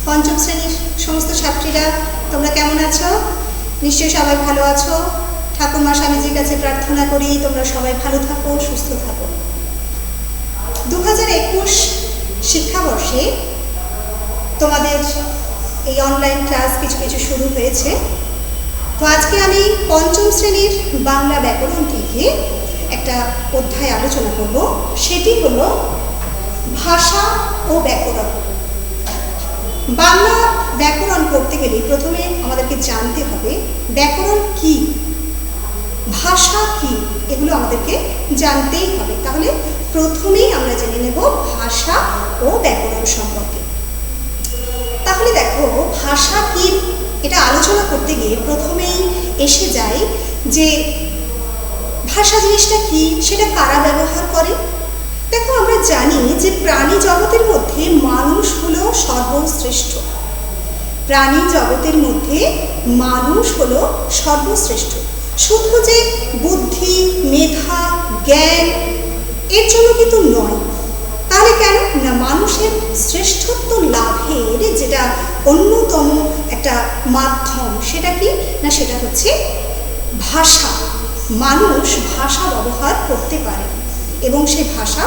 পঞ্চম শ্রেণীর সমস্ত ছাত্রীরা তোমরা কেমন আছো? নিশ্চয়ই সবাই ভালো আছো। ঠাকুরমা স্বামীজির কাছে প্রার্থনা করি তোমরা সবাই ভালো থাকো, সুস্থ থাকো। 2021 শিক্ষাবর্ষে তোমাদের এই অনলাইন ক্লাস কিছু কিছু শুরু হয়েছে। তো আজকে আমি পঞ্চম শ্রেণীর বাংলা ব্যাকরণ থেকে একটা অধ্যায় আলোচনা করব। সেটি হলো ভাষা ও ব্যাকরণ। বাংলা ব্যাকরণ পড়তে গেলে প্রথমে আমাদেরকে জানতে হবে ব্যাকরণ কি, ভাষা কি, এগুলো আমাদেরকে জানতেই হবে। তাহলে প্রথমেই আমরা জেনে নেব ভাষা ও ব্যাকরণ সম্পর্কে। তাহলে দেখো ভাষা কি, এটা আলোচনা করতে গিয়ে প্রথমেই এসে যায় যে ভাষা জিনিসটা কি, সেটা কারা ব্যবহার করে। দেখো আমরা জানি যে প্রাণী জগতের মধ্যে মানুষ হলো সর্বশ্রেষ্ঠ। প্রাণী জগতের মধ্যে মানুষ হলো সর্বশ্রেষ্ঠ। শুধু যে বুদ্ধি, মেধা, জ্ঞান এর জন্য কিন্তু নয়। তাহলে কেন না, মানুষের শ্রেষ্ঠত্ব লাভের যেটা অন্যতম একটা মাধ্যম সেটা কি না, সেটা হচ্ছে ভাষা। মানুষ ভাষা ব্যবহার করতে পারে এবং সে ভাষা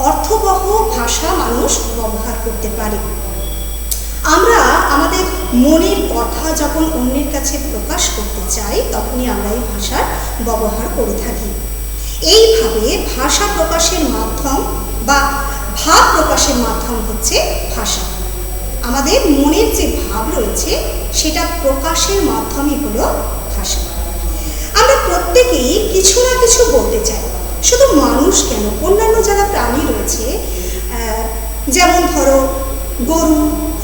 অর্থবহ ভাষা মানুষ ব্যবহার করতে পারে। আমরা আমাদের মনের কথা যখন অন্যের কাছে প্রকাশ করতে চাই তখনই আমরা এই ভাষার ব্যবহার করে থাকি। এইভাবে ভাষা প্রকাশের মাধ্যম বা ভাব প্রকাশের মাধ্যম হচ্ছে ভাষা। আমাদের মনের যে ভাব রয়েছে সেটা প্রকাশের মাধ্যমই হলো ভাষা। আমরা প্রত্যেকেই কিছু না কিছু বলতে চাই। শুধু মানুষ কেন, অন্যান্য যারা প্রাণী রয়েছে, যেমন ধরো গরু,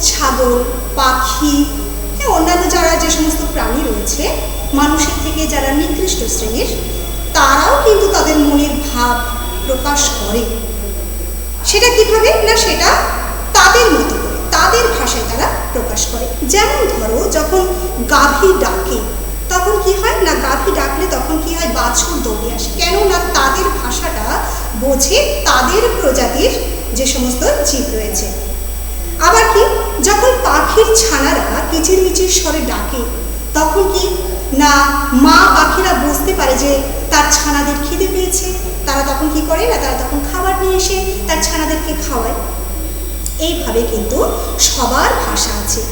ছাগল, পাখি, অন্যান্য যারা যে সমস্ত প্রাণী রয়েছে মানুষের থেকে যারা নিকৃষ্ট শ্রেণীর, তারাও কিন্তু তাদের মনের ভাব প্রকাশ করে। সেটা কিভাবে না, সেটা তাদের মতো করে তাদের ভাষায় তারা প্রকাশ করে। যেমন ধরো যখন গাভী ডাকে তখন কি হয় না, গাভী ডাকলে তখন কি হয়, বাছুর দৌড়ে আসে। কেন না, তাদের ভাষাটা বোঝে তাদের প্রজাতির যে সমস্ত জীব রয়েছে। আবার কি, যখন পাখির ছানারা কিচিরমিচির স্বরে ডাকে তখন কি না, মা পাখিরা বুঝতে পারে যে তার ছানাদের খিদে পেয়েছে। তারা তখন কি করে না, তারা তখন খাবার নিয়ে এসে তার ছানাদেরকে খাওয়ায়। এইভাবে কিন্তু সবার ভাষা আছে।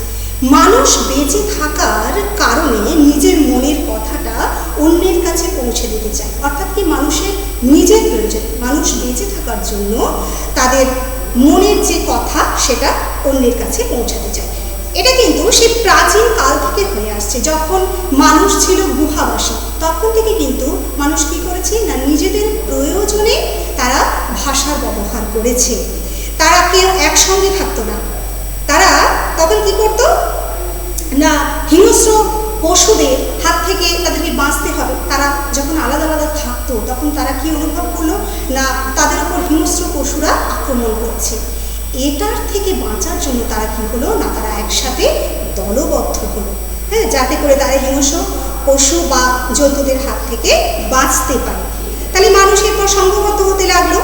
মানুষ বেঁচে থাকার কারণে নিজের মনের কথাটা অন্যের কাছে পৌঁছে দিতে চায়। অর্থাৎ কি, মানুষের নিজের প্রয়োজন, মানুষ বেঁচে থাকার জন্য তাদের মনের যে কথা সেটা অন্যের কাছে পৌঁছাতে চায়। এটা কিন্তু সেই প্রাচীন কাল থেকে হয়ে আসছে। যখন মানুষ ছিল গুহাবাসী তখন থেকে কিন্তু মানুষ কি করেছে না, নিজেদের প্রয়োজনে তারা ভাষার ব্যবহার করেছে। তারা কেউ একসঙ্গে থাকতো না। তারা তখন কি করতো না, হিংস্র পশুদের হাত থেকে তাদেরকে বাঁচতে হবে। তারা যখন আলাদা আলাদা থাকতো তখন তারা কি অনুভব করলো না, তাদের উপর হিংস্র পশুরা আক্রমণ করছে। এটার থেকে বাঁচার জন্য তারা কি হলো না, তারা একসাথে দলবদ্ধ হলো, যাতে করে তারা হিংস্র পশু বা জন্তুদের হাত থেকে বাঁচতে পারে। তাহলে মানুষ এরপর সংঘবদ্ধ হতে লাগলো।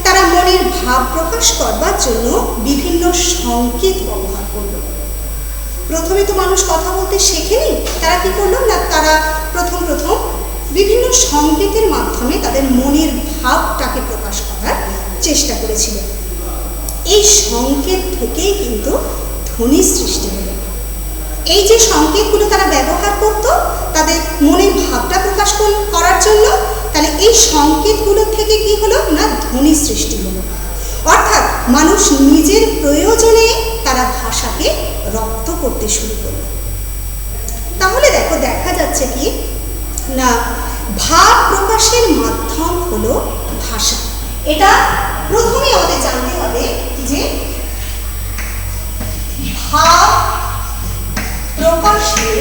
তারা মনের ভাব প্রকাশ করবার জন্য বিভিন্ন সংকেত ব্যবহার করলো। প্রথমে তো মানুষ কথা বলতে শেখেনি, তারা কি করলো না, তারা প্রথম বিভিন্ন সংকেতের মাধ্যমে তাদের মনের ভাবটাকে প্রকাশ করার চেষ্টা করেছিল। এই সংকেত থেকেই কিন্তু ধ্বনির সৃষ্টি হলো। এই যে সংকেতগুলো তারা ব্যবহার করত তাদের মনের ভাবটা প্রকাশ করার জন্য, তাহলে এই সংকেতগুলো থেকে কি হলো না, ধ্বনির সৃষ্টি হলো। অর্থাৎ মানুষ নিজের প্রয়োজনে তারা ভাষাকে রপ্ত করতে শুরু করলো। তাহলে দেখো দেখা যাচ্ছে কি না, ভাব প্রকাশের মাধ্যম হলো ভাষা। এটা প্রথমে আমাদের জানতে হবে যে ভাব প্রকাশের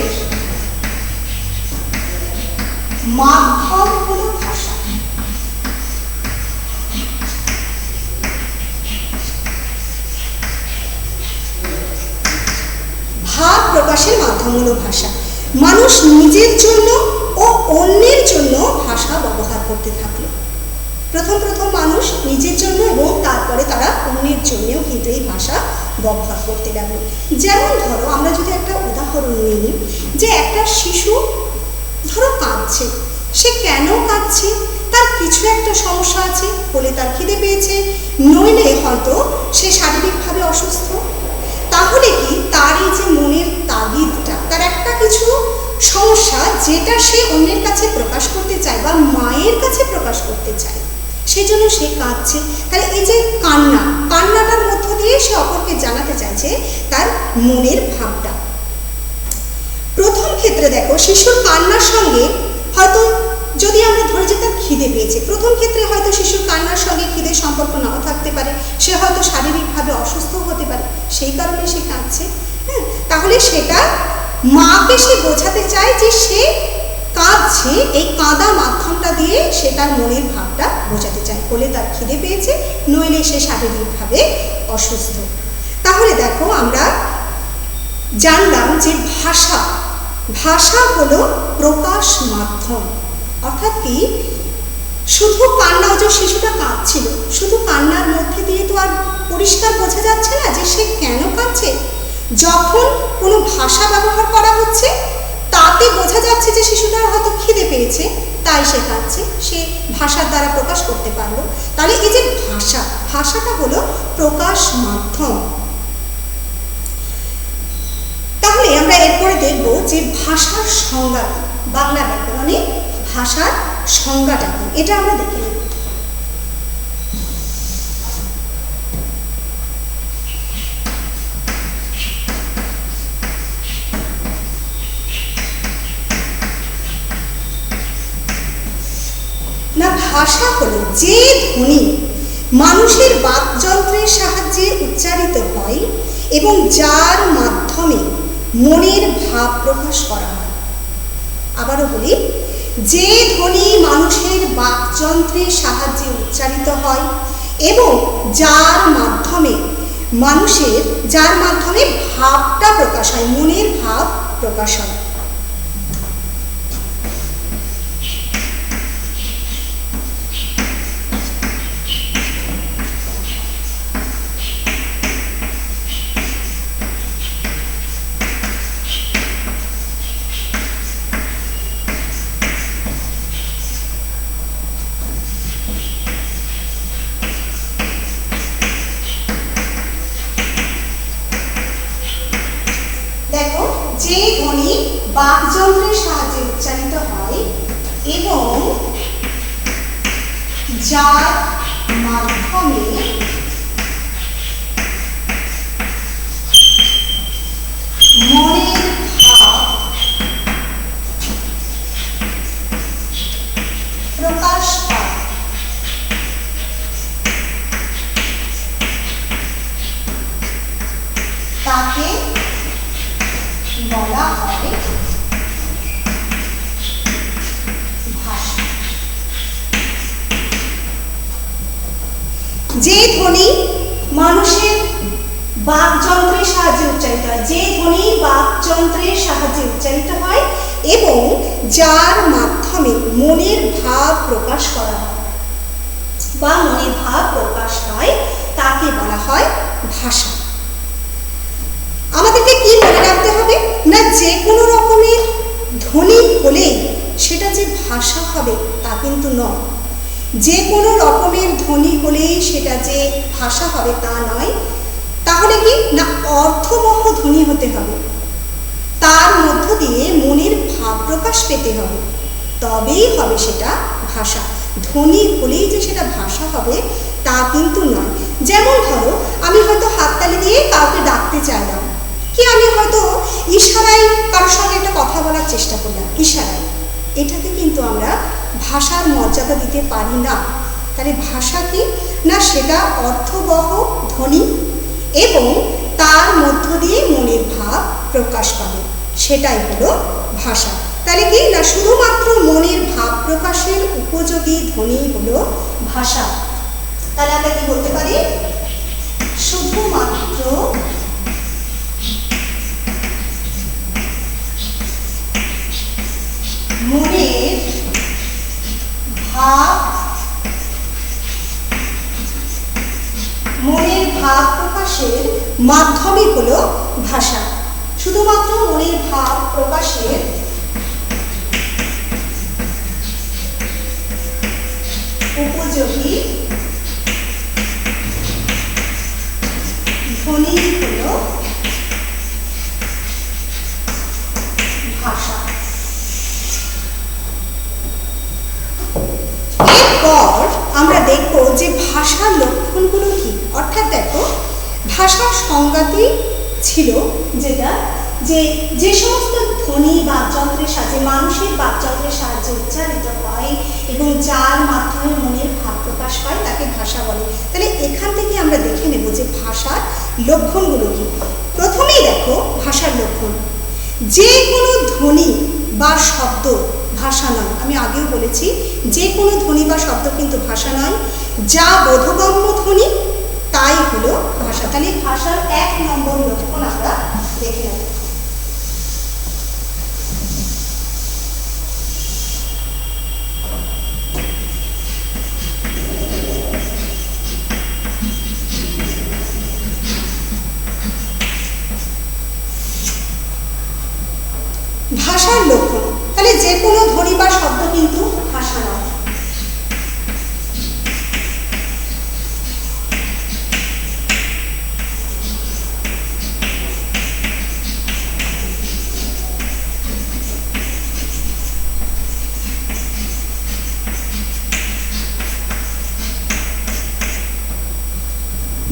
মাধ্যম হলো ভাষা। ভাব প্রকাশের মাধ্যম হলো ভাষা। মানুষ নিজের জন্য ও অন্যের জন্য ভাষা ব্যবহার করতে থাকলো। প্রথম প্রথম মানুষ নিজের জন্য এবং তারপরে তারা অন্যের জন্যেও কিন্তু এই ভাষা ব্যবহার করতে লাগলো। যেমন ধরো আমরা যদি একটা উদাহরণ নিই, যে একটা শিশু ধরো কাঁদছে, সে কেন কাঁদছে? তার কিছু একটা সমস্যা আছে, বলে তার খিদে পেয়েছে, নইলে হয়তো সে শারীরিকভাবে অসুস্থ। তাহলে কি তার এই যে মনের তাগিদটা, তার একটা কিছু সমস্যা যেটা সে অন্যের কাছে প্রকাশ করতে চায় বা মায়ের কাছে প্রকাশ করতে চায়, সেই জন্য সে কাঁদছে। তাহলে এই যে কান্নাটার মধ্য দিয়ে সে অপরকে জানাতে চাইছে তার মনের ভাবটা। প্রথম ক্ষেত্রে দেখো, শিশুর কান্নার সঙ্গে হয়তো যদি আমরা ধরে যে তার খিদে পেয়েছে, প্রথম ক্ষেত্রে হয়তো শিশুর কান্নার সঙ্গে খিদের সম্পর্ক নাও থাকতে পারে, সে হয়তো শারীরিকভাবে অসুস্থ হতে পারে, সেই কারণে সে কাঁদছে। হ্যাঁ, তাহলে সেটা মাকে সে বোঝাতে চায় যে সে কাঁদছে, এই কাঁদা মাধ্যমটা দিয়ে সে তার মনের ভাবটা বোঝাতে চায়, বলে তার খিদে পেয়েছে, নইলে সে শারীরিকভাবে অসুস্থ। তাহলে দেখো আমরা জানলাম যে ভাষা হলো প্রকাশ মাধ্যম। অর্থাৎ কি, শুধু কান্না, যে শিশুটা কাঁদছিল, শুধু কান্নার মধ্যে দিয়ে তো আর পরিষ্কার বোঝা যাচ্ছে না যে সে কেন কাঁদছে। যখন কোনো ভাষা ব্যবহার করা হচ্ছে তাতে বোঝা যাচ্ছে যে শিশুটার হয়তো খিদে পেয়েছে, তাই সে কাঁদছে, সে ভাষার দ্বারা প্রকাশ করতে পারলো। তাহলে এই যে ভাষাটা হলো প্রকাশ মাধ্যম। তাহলে আমরা এরপরে দেখব যে ভাষার সংজ্ঞা, বাংলা ব্যাকরণে ভাষার সংজ্ঞাটা কি, এটা আমরা দেখে নেব। না, ভাষা হলো যে ধ্বনি মানুষের বাকযন্ত্রের সাহায্যে উচ্চারিত হয় এবং যার মাধ্যমে মনের ভাব প্রকাশ করা হয়। আবারও বলি, যে ধ্বনি মানুষের বাকযন্ত্রের সাহায্যে উচ্চারিত হয় এবং যার মাধ্যমে ভাবটা প্রকাশ হয়, মনের ভাব প্রকাশ হয়। দেখো, যে ধ্বনি বাকযন্ত্রের সাহায্যে উচ্চারিত হয় এবং যার মাধ্যমে মনের ভাব প্রকাশ পায়, তাকে বলা হয় ভাষা। যে ধ্বনি মানুষের বাকযন্ত্রের সাহায্যে উচ্চারিত হয়, এবং যার মাধ্যমে মনের ভাব প্রকাশ করা হয় বা মনের ভাব প্রকাশ পায়, তাকে বলা হয় ভাষা। আমাদেরকে কি মনে রাখতে হবে না, যে কোনো রকমের ধ্বনি হলেই সেটা যে ভাষা হবে তা কিন্তু নয়। যে কোনো রকমের ধ্বনি হলেই সেটা যে ভাষা হবে তা নয়। তাহলে কি না, অর্থবহ ধ্বনি হতে হবে, তার মধ্য দিয়ে মনের ভাব প্রকাশ পেতে হবে, তবেই হবে সেটা ভাষা। ধ্বনি হলেই যে সেটা ভাষা হবে তা কিন্তু নয়। যেমন ধরো, আমি হয়তো হাততালি দিয়ে কাউকে ডাকতে চাইলাম, কি আমি হয়তো ইশারায় কারোর সঙ্গে একটা কথা বলার চেষ্টা করলাম, ইশারায়, এটাকে কিন্তু আমরা ভাষার মর্যাদা দিতে পারি না। তাহলে ভাষা কি না, সেটা অর্থবহ ধ্বনি এবং তার মধ্য দিয়ে মনের ভাব প্রকাশ পাবে, সেটাই হলো ভাষা। তাহলে কি না, শুধুমাত্র মনের ভাব প্রকাশের উপযোগী ধ্বনি হলো ভাষা। তাহলে আমরা কি বলতে পারি, শুধুমাত্র মনের ভাব মনের ভাব প্রকাশের মাধ্যমই হলো ভাষা। শুধুমাত্র মনের ভাব প্রকাশের উপযোগী ধ্বনি হলো ভাষা। এরপর আমরা দেখব যে ভাষার লক্ষণগুলো কি। অর্থাৎ দেখো, ভাষার সংজ্ঞাটি ছিল যেটা যে সমস্ত ধ্বনি বাকযন্ত্রের সাহায্যে, মানুষের বাকযন্ত্রের সাহায্যে উচ্চারিত হয় এবং যার মাধ্যমে মনের ভাব প্রকাশ পায় তাকে ভাষা বলে। তাহলে এখান থেকে আমরা দেখে নেব যে ভাষার লক্ষণগুলো কি। প্রথমেই দেখো ভাষার লক্ষণ, যে কোনো ধ্বনি বা শব্দ ভাষা নয়। আমি আগেও বলেছি যে কোনো ধ্বনি বা শব্দ কিন্তু ভাষা নয়, যা বোধগম্য ধ্বনি তাই হলো ভাষা। তাহলে ভাষার 1 নম্বর লক্ষণ আমরা দেখে নেব। ভাষার লক্ষণ, তাহলে যে কোনো ধ্বনি বা শব্দ কিন্তু ভাষা নয়।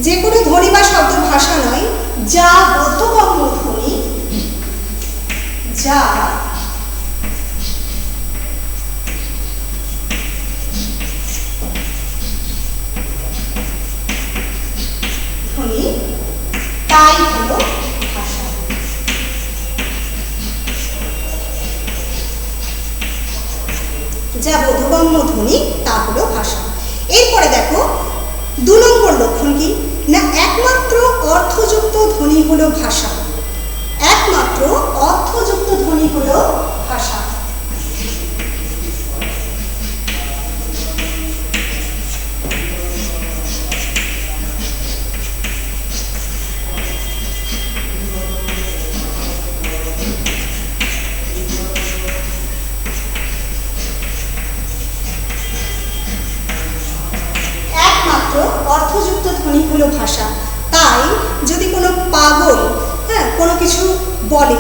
যে কোনো ধ্বনি বা শব্দ ভাষা নয়, যা বোধগম্য ধ্বনি, যা ধ্বনি তাই হলো ভাষা। যা বোধগম্য ধ্বনি তা হলো ভাষা। এরপরে দেখো 2 নম্বর লক্ষণ কি না, একমাত্র অর্থযুক্ত ধ্বনি হলো ভাষা। একমাত্র অর্থযুক্ত ধ্বনি হলো ভাষা। একমাত্র অর্থযুক্ত ধ্বনি হলো ভাষা। তাই যদি কোনো পাগল কোনো কিছু বলে,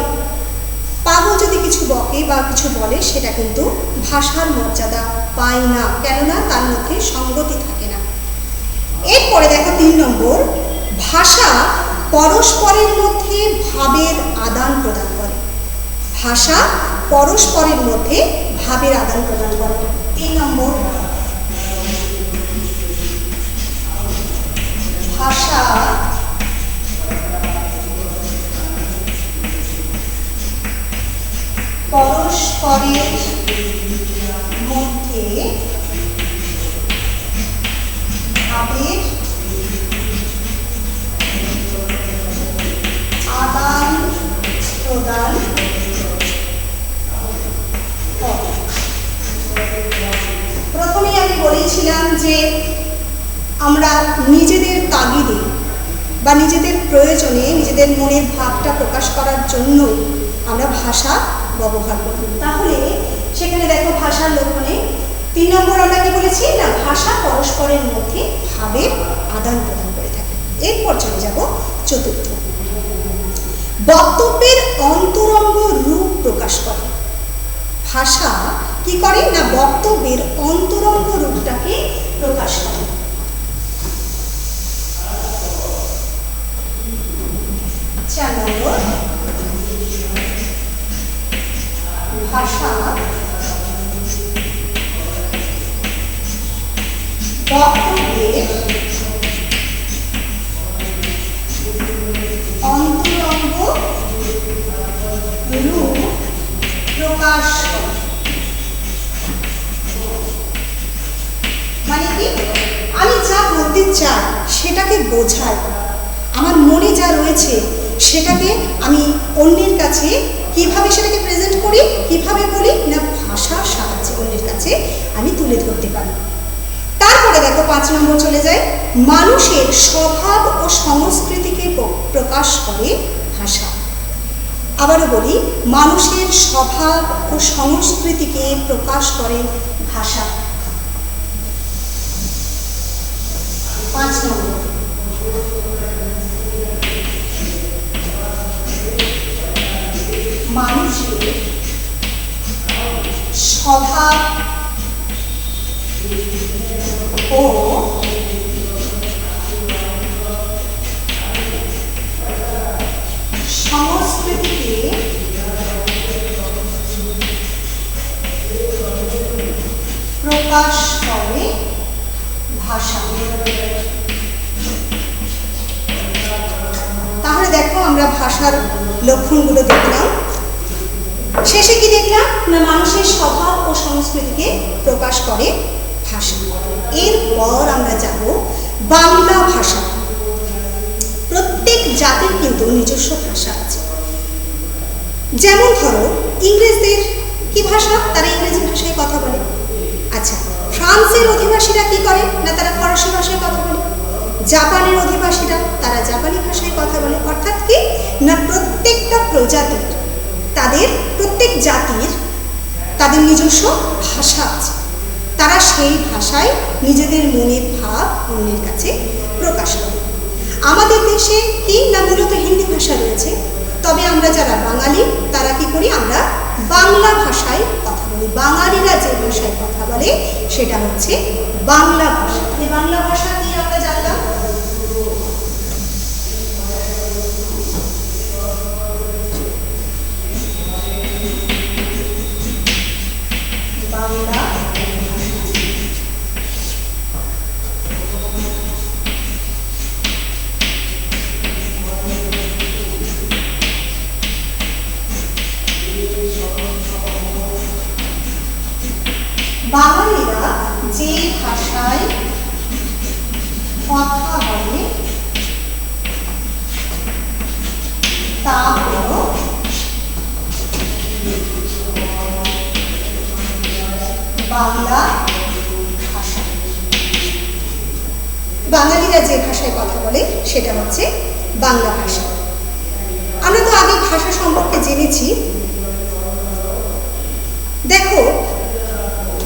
পাগল যদি কিছু বকে বা কিছু বলে, সেটা কিন্তু ভাষার মর্যাদা পায় না, কেননা তার মধ্যে সঙ্গতি থাকে না। এরপরে দেখো 3 নম্বর, ভাষা পরস্পরের মধ্যে ভাবের আদান প্রদান করে। ভাষা পরস্পরের মধ্যে ভাবের আদান প্রদান করে। 3 নম্বর, ভাষা পরস্পরের মধ্যে ভাবের আদান প্রদান করে। প্রথমেই আমি বলেছিলাম যে আমরা নিজেদের তাগিদে বা নিজেদের প্রয়োজনে, নিজেদের মনের ভাবটা প্রকাশ করার জন্য আমরা ভাষা ব্যবহার করি। তাহলে সেখানে দেখো ভাষার লক্ষণে 3 নম্বর আমরা কি বলেছি না, ভাষা পরস্পরের মধ্যে ভাবের আদান প্রদান করে থাকে। এরপর চলে যাব 4র্থ, বক্তব্যের অন্তরঙ্গ রূপ প্রকাশ করে। ভাষা কি করে না, বক্তব্যের অন্তরঙ্গ রূপটাকে প্রকাশ করে। 4 নম্বর, ভাষা বক্তব্যের অন্তরঙ্গ রূপ প্রকাশ করে। মানে কি, আমি যা বলতে চাই সেটাকে বোঝাই, আমার মনে যা রয়েছে সেটাকে আমি অন্যের কাছে কিভাবে সেটাকে প্রেজেন্ট করি, কিভাবে বলি না, ভাষার সাহায্যে অন্যের কাছে আমি তুলে ধরতে পারি। তারপরে দেখো 5 নম্বর চলে যায়, মানুষের স্বভাব ও সংস্কৃতিকে প্রকাশ করে ভাষা। আবারও বলি, মানুষের স্বভাব ও সংস্কৃতিকে প্রকাশ করে ভাষা। 5 নম্বর, মানুষের স্বভাব ও সংস্কৃতিকে প্রকাশ করে ভাষা। তাহলে দেখো আমরা ভাষার লক্ষণগুলো দেখলাম। শেষে কি দেখলাম না, মানুষের স্বভাব ও সংস্কৃতিকে প্রকাশ করে ভাষা। এরপর আমরা যাব বাংলা ভাষা। প্রত্যেক জাতির কিন্তু নিজস্ব ভাষা আছে। যেমন ধরো ইংরেজদের কি ভাষা, তারা ইংরেজি ভাষায় কথা বলে। আচ্ছা, ফ্রান্সের অধিবাসীরা কি করে না, তারা ফরাসি ভাষায় কথা বলে। জাপানের অধিবাসীরা তারা জাপানি ভাষায় কথা বলে। অর্থাৎ কি না, প্রত্যেকটা প্রজাতির, তাদের প্রত্যেক জাতির তাদের নিজস্ব ভাষা আছে। তারা সেই ভাষায় নিজেদের মনের ভাব অন্যের কাছে প্রকাশ করে। আমাদের দেশে কি না, মূলত হিন্দি ভাষা রয়েছে, তবে আমরা যারা বাঙালি তারা কি করি, আমরা বাংলা ভাষায় কথা বলি। বাঙালিরা যে ভাষায় কথা বলে সেটা হচ্ছে বাংলা ভাষা। এই বাংলা ভাষা নিয়ে আমরা জানলাম। বাংলা বাঙালিরা যে ভাষায় কথা বলে তা হল বাংলা ভাষা। বাঙালিরা যে ভাষায় কথা বলে সেটা হচ্ছে বাংলা ভাষা। আমরা তো আগে ভাষা সম্পর্কে জেনেছি। দেখো,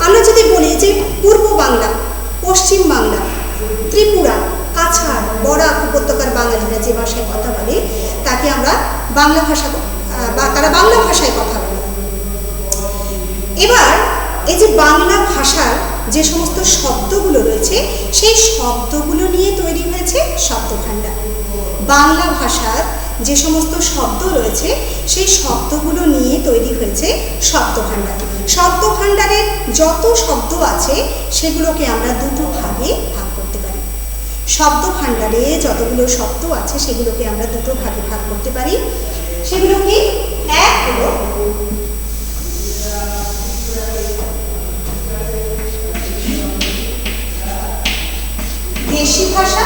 আমরা যদি বলি যে পূর্ব বাংলা, পশ্চিম বাংলা, ত্রিপুরা, কাছাড়, বরাক উপত্যকার বাঙালিরা যে ভাষায় কথা বলে তাকে আমরা বাংলা ভাষা, বা তারা বাংলা ভাষায় কথা বলে। এবার এই যে বাংলা ভাষার যে সমস্ত শব্দগুলো রয়েছে সেই শব্দগুলো নিয়ে তৈরি হয়েছে শব্দভাণ্ডার। বাংলা ভাষার যে সমস্ত শব্দ রয়েছে সেই শব্দগুলো নিয়ে তৈরি হয়েছে শব্দভাণ্ডার। শব্দভাণ্ডারের যত শব্দ আছে সেগুলোকে আমরা দুটো ভাগে ভাগ করতে পারি। শব্দভাণ্ডারে যতগুলো শব্দ আছে সেগুলোকে আমরা দুটো ভাগে ভাগ করতে পারি। সেগুলো কি, এক হলো দেশি ভাষা,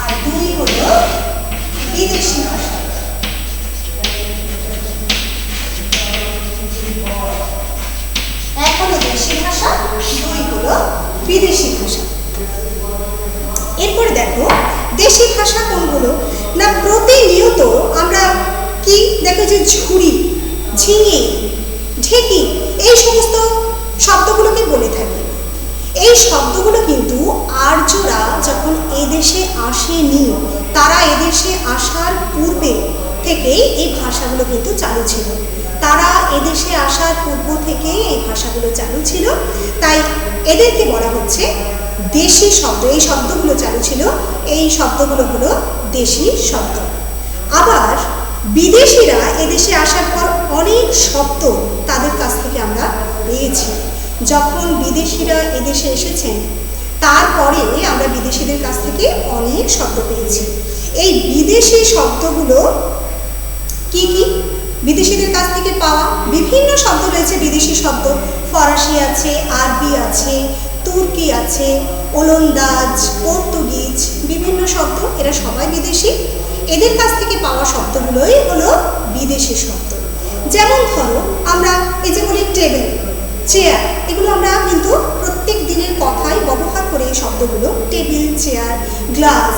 আর দুই হলো বিদেশি ভাষা। এক হলো দেশি ভাষা, দুই হলো বিদেশি ভাষা। এরপরে দেখো দেশি ভাষা কোনগুলো না, প্রতিনিয়ত আমরা কি দেখো যে ঝুড়ি, ঝিঙে, ঢেকি এই সমস্ত শব্দগুলোকে বলে থাকি। এই শব্দগুলো কিন্তু আর্যরা যখন এদেশে আসেনি, তারা এদেশে আসার পূর্বে থেকেই এই ভাষাগুলো কিন্তু চালু ছিল। তারা এদেশে আসার পূর্ব থেকেই এই ভাষাগুলো চালু ছিল, তাই এদেরকে বলা হচ্ছে দেশি শব্দ। এই শব্দগুলো চালু ছিল, এই শব্দগুলো হলো দেশি শব্দ। আবার বিদেশিরা এদেশে আসার পর অনেক শব্দ তাদের কাছ থেকে আমরা পেয়েছি। যখন বিদেশিরা এদেশে এসেছেন তারপরে আমরা বিদেশিদের কাছ থেকে অনেক শব্দ পেয়েছি। এই বিদেশি শব্দগুলো কি কি, বিদেশিদের কাছ থেকে পাওয়া বিভিন্ন শব্দ রয়েছে। বিদেশি শব্দ ফরাসি আছে, আরবি আছে, তুর্কি আছে, ওলন্দাজ, পর্তুগিজ, বিভিন্ন শব্দ, এরা সবাই বিদেশি। এদের কাছ থেকে পাওয়া শব্দগুলোই হলো বিদেশি শব্দ। যেমন ধরো আমরা এই যে বলি টেবিল, চেয়ার, এগুলো আমরা কিন্তু প্রত্যেক দিনের কথায় ব্যবহার করে এই শব্দগুলো। টেবিল, চেয়ার, গ্লাস,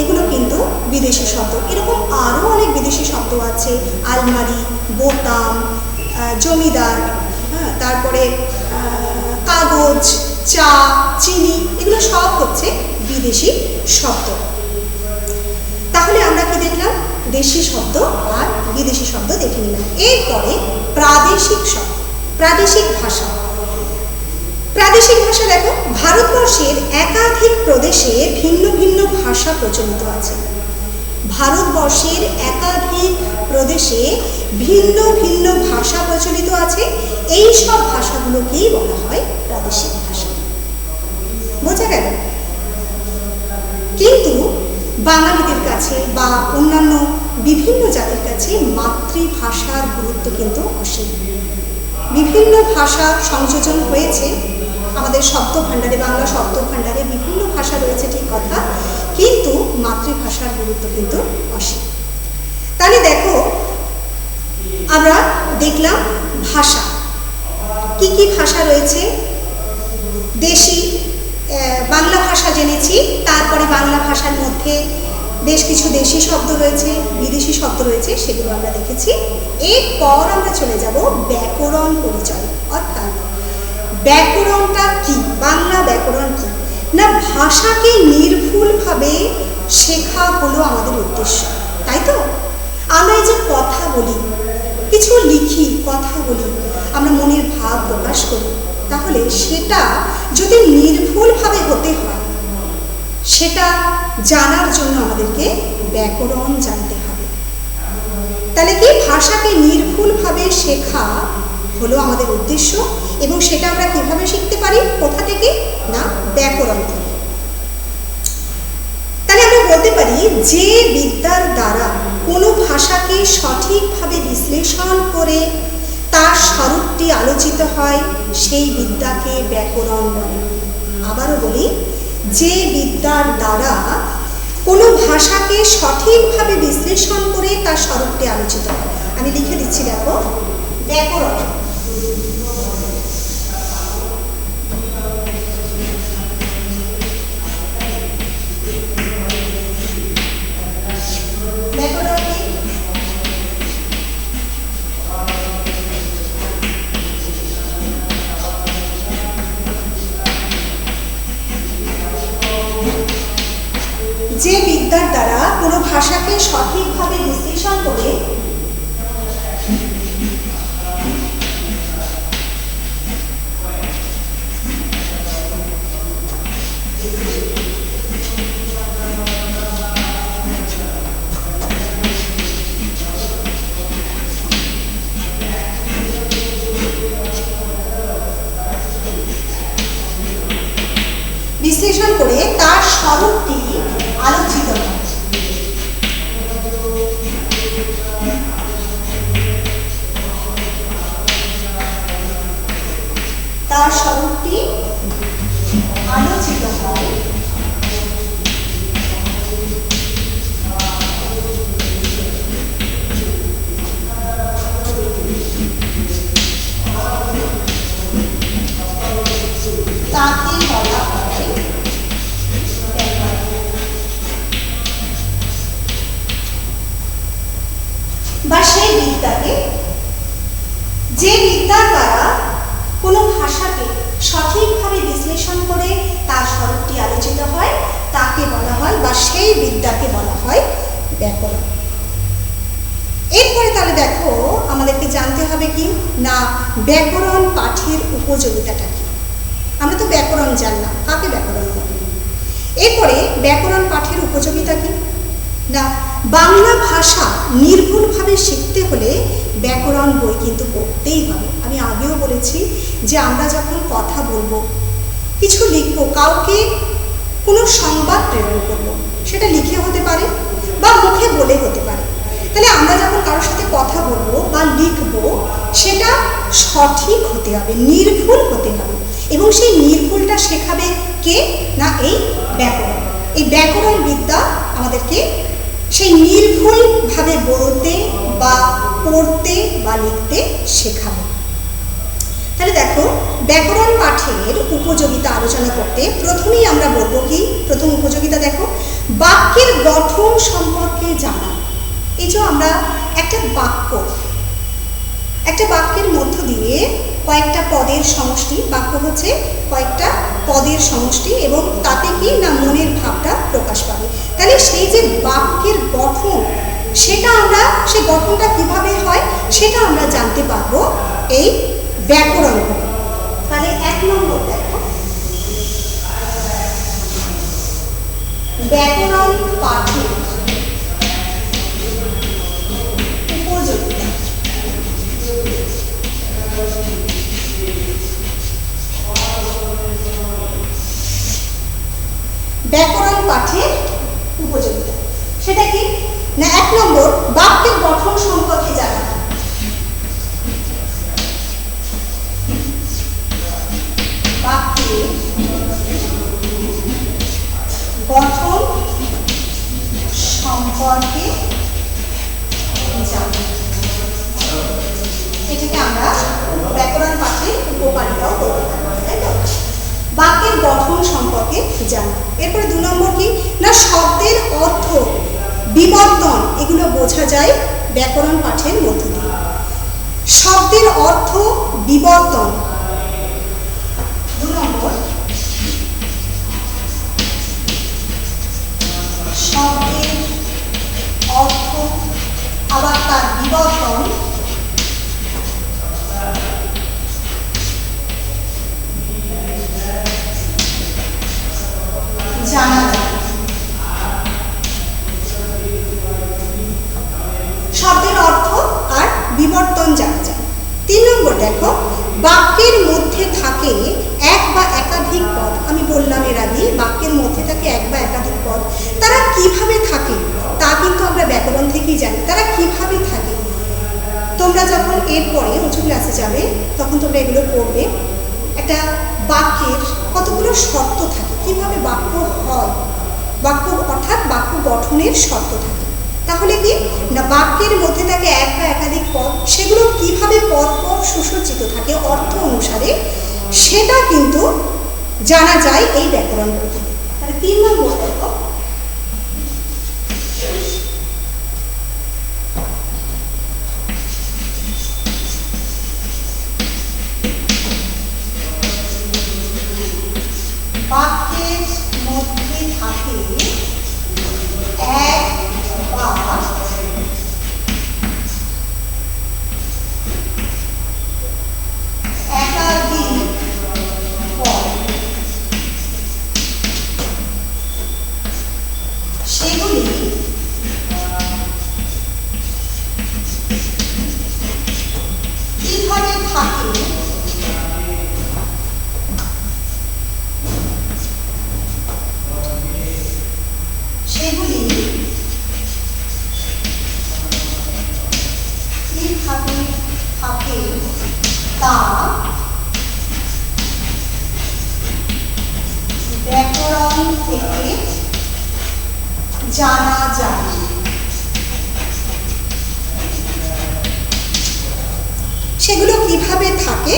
এগুলো কিন্তু বিদেশি শব্দ। এরকম আরও অনেক বিদেশি শব্দ আছে, আলমারি, বোতাম, জমিদার, তারপরে কাগজ, চা, চিনি, এগুলো সব হচ্ছে বিদেশি শব্দ। তাহলে আমরা কি দেখলাম? দেশি শব্দ আর বিদেশি শব্দ দেখে নিলাম। এরপরে প্রাদেশিক শব্দ, প্রাদেশিক ভাষা। প্রাদেশিক ভাষা দেখো, ভারতবর্ষের একাধিক প্রদেশে ভিন্ন ভিন্ন ভাষা প্রচলিত আছে। ভারতবর্ষের একাধিক প্রদেশে ভিন্ন ভিন্ন ভাষা প্রচলিত আছে। এই সব ভাষাগুলোকেই বলা হয় প্রাদেশিক ভাষা। বোঝা গেল? কিন্তু বাঙালিদের কাছে বা অন্যান্য বিভিন্ন জাতির কাছে মাতৃভাষার গুরুত্ব কিন্তু অসীম। বিভিন্ন ভাষা সংযোজন হয়েছে আমাদের শব্দ ভাণ্ডারে, বাংলা শব্দ ভাণ্ডারে বিভিন্ন ভাষা রয়েছে, ঠিক কথা, কিন্তু মাতৃভাষার গুরুত্ব কিন্তু অসীম। তাহলে দেখো, আমরা দেখলাম ভাষা, কি কি ভাষা রয়েছে। দেশি বাংলা ভাষা জেনেছি, তারপরে বাংলা ভাষার মধ্যে বেশ কিছু দেশি শব্দ রয়েছে, বিদেশি শব্দ রয়েছে, সেগুলো আমরা দেখেছি। এরপর আমরা চলে যাব ব্যাকরণ পরিচয়। অর্থাৎ ব্যাকরণটা কি, বাংলা ব্যাকরণ কি না, ভাষাকে নির্ভুলভাবে শেখা হলো আমাদের উদ্দেশ্য, তাই তো? আমরা এই যে কথা বলি, কিছু লিখি, কথা বলি, আমরা মনের ভাব প্রকাশ করি, তাহলে সেটা যদি নির্ভুলভাবে হতে হয়, সেটা জানার জন্য আমাদেরকে ব্যাকরণ জানতে হবে। তাহলে কি, ভাষাকে নির্ভুলভাবে শেখা হলো আমাদের উদ্দেশ্য, এবং সেটা আমরা কিভাবে শিখতে পারি? কোথা থেকে? না, ব্যাকরণ থেকে। তাহলে আমরা বলতে পারি, যে বিদ্যার দ্বারা কোনো ভাষাকে সঠিকভাবে বিশ্লেষণ করে তার স্বরূপটি আলোচিত হয়, সেই বিদ্যাকে ব্যাকরণ বলে। আবারও বলি, যে বিদ্যার দ্বারা কোনো ভাষাকে সঠিকভাবে বিশ্লেষণ করে তার স্বরূপটি আলোচিত হয়। আমি লিখে দিচ্ছি, দেখো, ব্যাকরণ। যে বিদ্যার দ্বারা কোনো ভাষাকে সঠিকভাবে বিশ্লেষণ করে তার স্বরূপটি আলোচিত হয়। তার স্বরূপটি আলোচিত হয়। তাকে বলা হয় বা সেই বিদ্যাকে, যে বিদ্যার দ্বারা কোনো ভাষাকে সঠিকভাবে বিশ্লেষণ করে তার স্বরূপটি আলোচিত হয়, তাকে বলা হয় বা সেই বিদ্যাকে বলা হয় ব্যাকরণ। এরপরে তাহলে দেখো, আমাদেরকে জানতে হবে কি না, ব্যাকরণ পাঠের উপযোগিতাটা কি। আমরা তো ব্যাকরণ জানলাম, কাকে ব্যাকরণ বলে। এরপরে ব্যাকরণ পাঠের উপযোগিতা কি না, বাংলা ভাষা নির্ভুলভাবে শিখতে হলে ব্যাকরণ বই কিন্তু পড়তেই হবে। আমি আগেও বলেছি যে আমরা যখন কথা বলবো, কিছু লিখব, কাউকে কোনো সংবাদ প্রেরণ করব, সেটা লিখে হতে পারে বা মুখে বলে হতে পারে। তাহলে আমরা যখন কারোর সাথে কথা বলবো বা লিখব, সেটা সঠিক হতে হবে, নির্ভুল হতে হবে, এবং সেই নির্ভুলটা শেখাবে কে না, এই ব্যাকরণ। এই ব্যাকরণ বিদ্যা আমাদেরকে সেই নির্ভুলভাবে বলতে বা পড়তে বা লিখতে শেখাবে। তাহলে দেখো, ব্যাকরণ পাঠের উপযোগিতা আলোচনা করতে প্রথমেই আমরা বলবো কি, প্রথম উপযোগিতা দেখো, বাক্যের গঠন সম্পর্কে জানা। এই যে আমরা একটা বাক্যের মধ্য দিয়ে কয়েকটা পদের সমষ্টি, বাক্য হচ্ছে কয়েকটা পদের সমষ্টি, এবং তাতে কি না মনের ভাবটা প্রকাশ পাবে। তাহলে সেই যে বাক্যের গঠন, সেই গঠনটা কিভাবে হয় সেটা আমরা জানতে পারবো এই ব্যাকরণ। তাহলে 1 নম্বর দেখো, ব্যাকরণ পাঠের উপযোগিতা। ব্যাকরণ পাঠের উপযোগিতা সেটা কি না, 1 নম্বর, বাক্যের গঠন সম্পর্কে জানা। বাক্যের গঠন সম্পর্কে জানা, এটাকে আমরা ব্যাকরণ পাঠের উপকারিতাও বলতে পারি, তাই তো? বাক্যের গঠন সম্পর্কে জানা। এরপরে 2 নম্বর কি না, শব্দের অর্থ, বিবর্তন, এগুলো বোঝা যায় ব্যাকরণ পাঠের মধ্য দিয়ে। শব্দের অর্থ, বিবর্তন। 2 নম্বর, শব্দের অর্থ আবার তার বিবর্তন জানা যায়। শব্দের অর্থ আর বিবর্তন জানা যায়। 3 নম্বর দেখো, বাক্যের মধ্যে থাকে এক বা একাধিক পদ। আমি বললাম এর আগে, বাক্যের মধ্যে থাকে এক বা একাধিক পদ। তারা কিভাবে থাকে তা কিন্তু আমরা ব্যাকরণ থেকেই জানি। তারা কিভাবে থাকে, তোমরা যখন এরপরে উঁচু ক্লাসে যাবে তখন তোমরা এগুলো পড়বে। একটা বাক্যের কতগুলো শর্ত থাকে, কিভাবে বাক্য হয়, বাক্য অর্থাৎ বাক্য গঠনের শর্ত থাকে। তাহলে কি না, বাক্যের মধ্যে থাকে এক বা একাধিক পদ, সেগুলো কিভাবে পরপর সুসজ্জিত থাকে অর্থ অনুসারে, সেটা কিন্তু জানা যায় এই ব্যাকরণ থেকে। তাহলে 3 নম্বর দেখো, বাক্যের মধ্যে থাকে এক বা একাধিক পদ, সেগুলি কিভাবে থাকে সেগুলি কিভাবে থাকে তা ব্যাকরণ থেকে জানা যায়। সেগুলো কিভাবে থাকে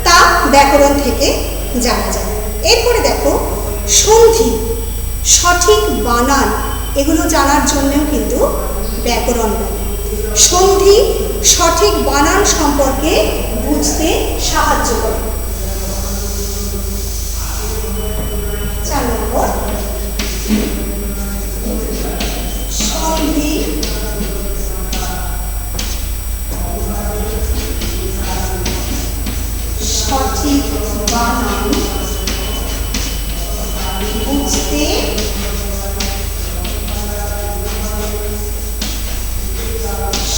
তা ব্যাকরণ থেকে জানা যায়। এরপরে দেখো, সন্ধি, সঠিক বানান, এগুলো জানার জন্যও কিন্তু ব্যাকরণ লাগে। সন্ধি সঠিক বানান সম্পর্কে বুঝতে সাহায্য করে। 4 নম্বর, সন্ধি সঠিক বানান বুঝতে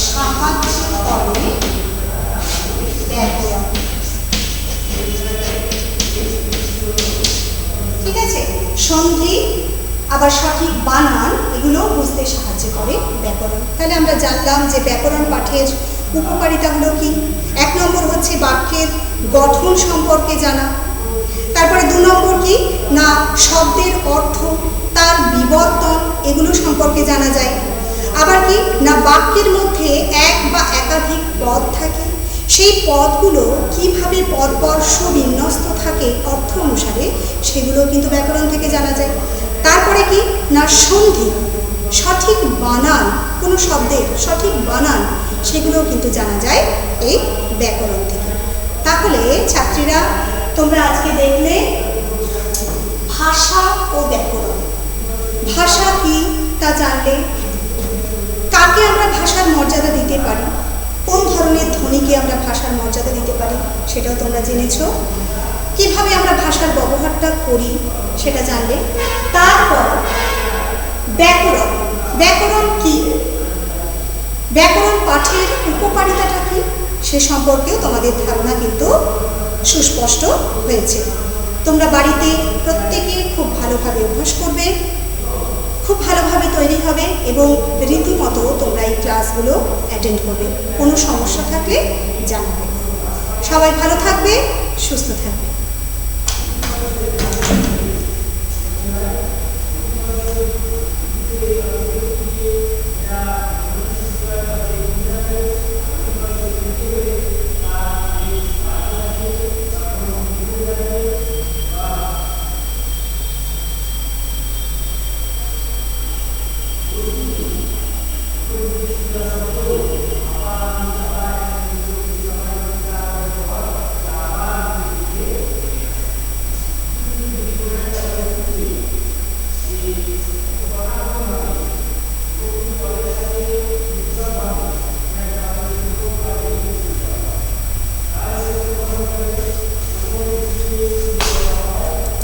সাহায্য করে ব্যাকরণ। ঠিক আছে, সন্ধি আবার সঠিক বানান এগুলো বুঝতে সাহায্য করে ব্যাকরণ। তাহলে আমরা জানলাম যে ব্যাকরণ পাঠের উপকারিতাগুলো কি। 1 নম্বর হচ্ছে বাক্যের গঠন সম্পর্কে জানা। তারপরে 2 নম্বর কি না, শব্দের অর্থ, তার বিবর্তন, এগুলো সম্পর্কে জানা যায়। আবার কি না, বাক্যের মধ্যে এক বা একাধিক পদ থাকে, সেই পদগুলো কিভাবে পরপর সুবিন্যস্ত থাকে অর্থ অনুসারে, সেগুলো কিন্তু ব্যাকরণ থেকে জানা যায়। তারপরে কি না, সন্ধি, সঠিক বানান, কোনো শব্দের সঠিক বানান, সেগুলোও কিন্তু জানা যায় এই ব্যাকরণ থেকে। তাহলে ছাত্রীরা, তোমরা আজকে দেখলে ভাষা ও ব্যাকরণ। ভাষা কি তা জানলে, কাকে আমরা ভাষার মর্যাদা দিতে পারি, কোন ধরনের ধ্বনিকে আমরা ভাষার মর্যাদা দিতে পারি সেটাও তোমরা জেনেছ। কিভাবে আমরা ভাষার ব্যবহারটা করি সেটা জানলে। তারপর ব্যাকরণ। ব্যাকরণ কি, ব্যাকরণ পাঠের উপকারিতাটা কি সে সম্পর্কেও তোমাদের ধারণা কিন্তু সুস্পষ্ট হয়েছে। তোমরা বাড়িতে প্রত্যেকে খুব ভালোভাবে অভ্যাস করবে, খুব ভালোভাবে তৈরি হবে এবং রীতিমতো তোমরা এই ক্লাসগুলো অ্যাটেন্ড করবে। কোনো সমস্যা থাকলে জানাবে। সবাই ভালো থাকবে, সুস্থ থাকবে।